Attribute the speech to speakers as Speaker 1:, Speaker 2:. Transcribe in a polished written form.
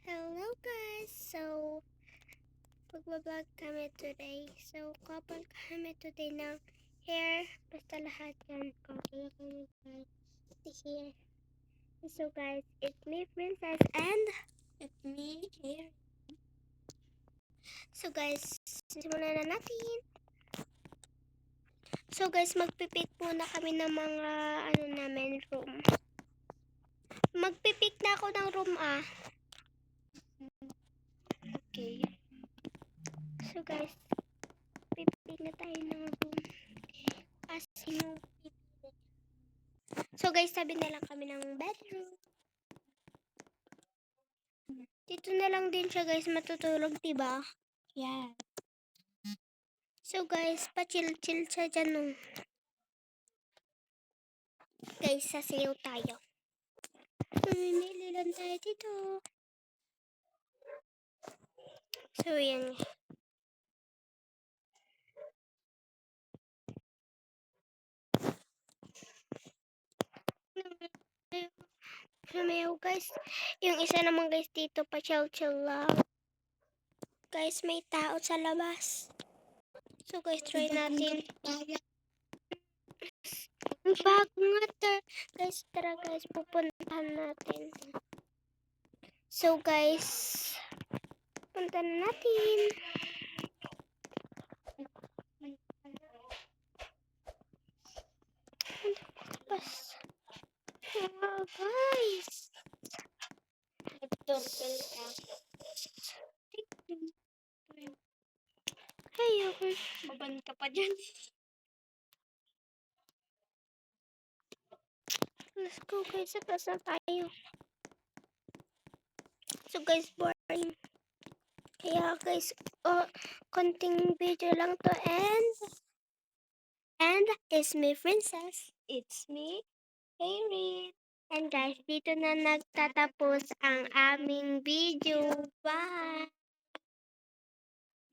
Speaker 1: Hello guys! So, magbablog kami today. So, couple kami today ng hair. Basta lahat yan. Couple kami guys. Hair. So guys, it's me Princess and it's me hair. So guys, simulan na natin. So guys, magpipik muna kami ng mga room. Magpipik na ako ng room Okay. So guys, pipik na tayo ng room. So guys, sabi na lang kami ng bedroom. Dito na lang din siya guys matutulog, diba? Yeah. So guys, pa-chill-chill siya dyan. Guys, sasayaw tayo. Mamimili lang tayo dito. So yan. Sumayaw guys. Yung isa naman guys dito pa-chill-chill lang. Guys, may tao sa labas. So guys, try natin. Guys, tara guys, pupuntahan natin. So guys, punta na natin. Guys. Hey, baban ka pa dyan. Let's go guys, sa taas na tayo. So guys, boring. Kaya guys, konting video lang to and it's me Princess. It's me, Erin. And guys, dito na nagtatapos ang aming video. Bye!